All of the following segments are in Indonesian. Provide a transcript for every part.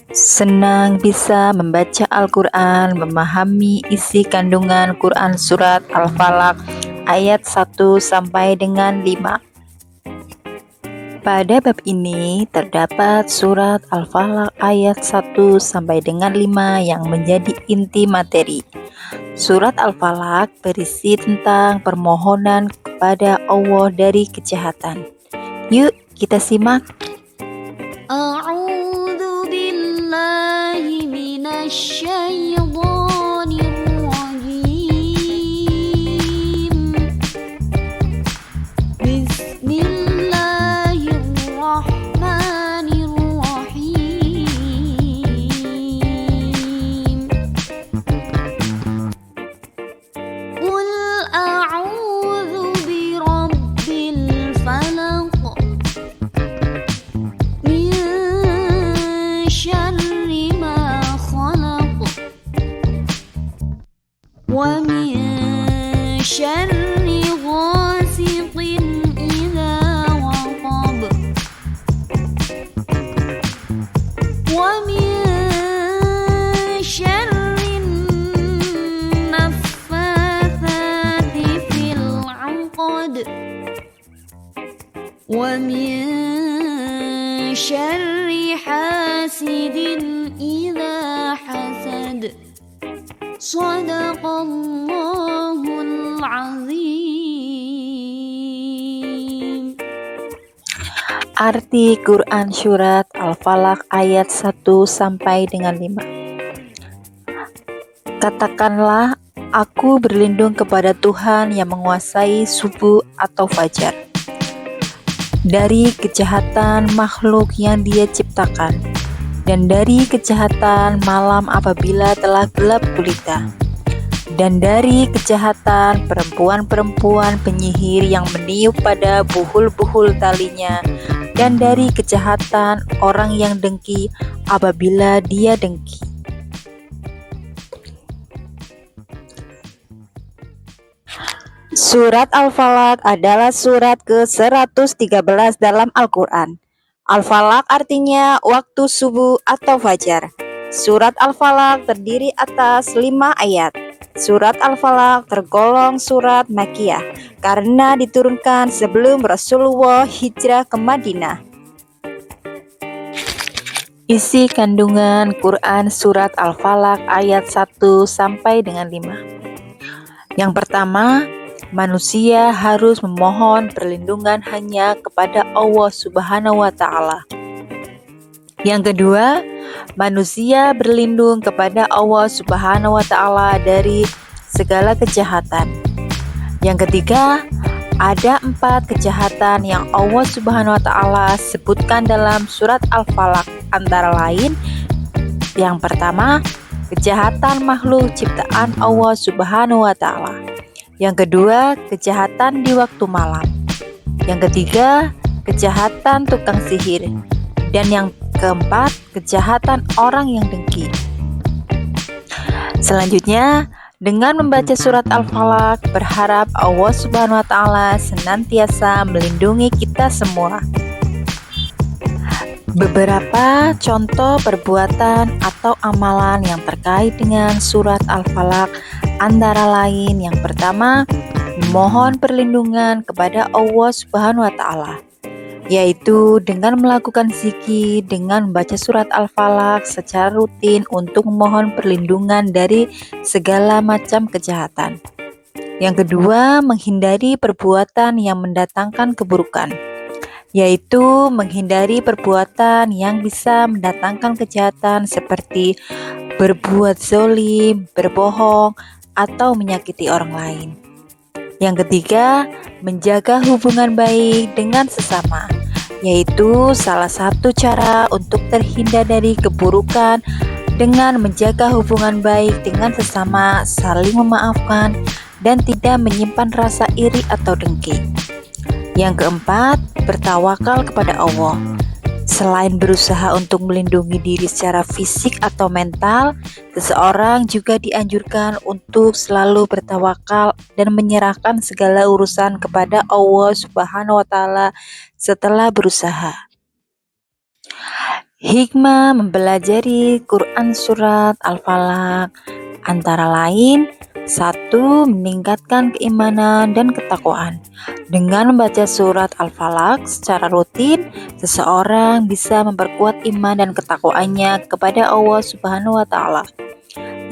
Senang bisa membaca Al-Quran, memahami isi kandungan Quran surat Al-Falaq ayat 1 sampai dengan 5. Pada bab ini terdapat surat Al-Falaq ayat 1 sampai dengan 5 yang menjadi inti materi. Surat Al-Falaq berisi tentang permohonan kepada Allah dari kejahatan. Yuk kita simak. A'udzu billahi minasyaitonir rajim. Bismillahirrahmanirrahim. Qul a'udzu birabbil falaq min syarri ma khalaq wa min syarri ghasiqin idza waqab wa min syarrin naffatsati fil 'uqad wa min syarri hasidin idza hasad. Shadaqallahul azim. Arti Quran surat Al-Falaq ayat 1 sampai dengan 5. Katakanlah, aku berlindung kepada Tuhan yang menguasai subuh atau fajar, dari kejahatan makhluk yang Dia ciptakan, dan dari kejahatan malam apabila telah gelap gulita, dan dari kejahatan perempuan-perempuan penyihir yang meniup pada buhul-buhul talinya, dan dari kejahatan orang yang dengki apabila dia dengki. Surat Al-Falaq adalah surat ke-113 dalam Al-Quran. Al-Falaq artinya waktu subuh atau fajar. Surat Al-Falaq terdiri atas 5 ayat. Surat Al-Falaq tergolong surat Makkiyah karena diturunkan sebelum Rasulullah hijrah ke Madinah. Isi kandungan Quran surat Al-Falaq ayat 1 sampai dengan 5. Yang pertama, manusia harus memohon perlindungan hanya kepada Allah Subhanahu wa Ta'ala. Yang kedua, manusia berlindung kepada Allah Subhanahu wa Ta'ala dari segala kejahatan. Yang ketiga, ada 4 kejahatan yang Allah Subhanahu wa Ta'ala sebutkan dalam surat Al-Falaq, antara lain yang pertama, kejahatan makhluk ciptaan Allah Subhanahu wa Ta'ala. Yang kedua, kejahatan di waktu malam. Yang ketiga, kejahatan tukang sihir. Dan yang keempat, kejahatan orang yang dengki. Selanjutnya, dengan membaca surat Al-Falaq, berharap Allah Subhanahu wa Ta'ala senantiasa melindungi kita semua. Beberapa contoh perbuatan atau amalan yang terkait dengan surat Al-Falaq antara lain yang pertama, memohon perlindungan kepada Allah Subhanahu wa Ta'ala, yaitu dengan melakukan zikir dengan membaca surat Al-Falaq secara rutin untuk memohon perlindungan dari segala macam kejahatan. Yang kedua, menghindari perbuatan yang mendatangkan keburukan, yaitu menghindari perbuatan yang bisa mendatangkan kejahatan seperti berbuat zalim, berbohong, atau menyakiti orang lain. Yang ketiga, menjaga hubungan baik dengan sesama, yaitu salah satu cara untuk terhindar dari keburukan dengan menjaga hubungan baik dengan sesama, saling memaafkan, dan tidak menyimpan rasa iri atau dengki. Yang keempat, bertawakal kepada Allah. Selain berusaha untuk melindungi diri secara fisik atau mental, seseorang juga dianjurkan untuk selalu bertawakal dan menyerahkan segala urusan kepada Allah Subhanahu wa Ta'ala setelah berusaha. Hikmah mempelajari Quran Surat Al-Falaq antara lain: 1. Meningkatkan keimanan dan ketakwaan. Dengan membaca surat Al-Falaq secara rutin, seseorang bisa memperkuat iman dan ketakwaannya kepada Allah Subhanahu wa Ta'ala.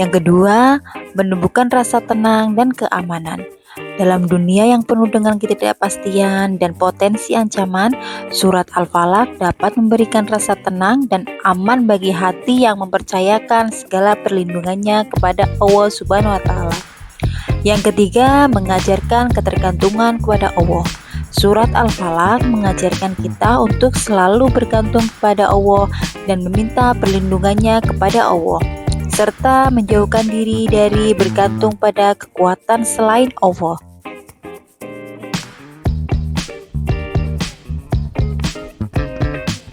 Yang kedua, menumbuhkan rasa tenang dan keamanan. Dalam dunia yang penuh dengan ketidakpastian dan potensi ancaman, surat Al-Falaq dapat memberikan rasa tenang dan aman bagi hati yang mempercayakan segala perlindungannya kepada Allah Subhanahu wa Ta'ala. Yang ketiga, mengajarkan ketergantungan kepada Allah. Surat Al-Falaq mengajarkan kita untuk selalu bergantung kepada Allah dan meminta perlindungannya kepada Allah, serta menjauhkan diri dari bergantung pada kekuatan selain Allah.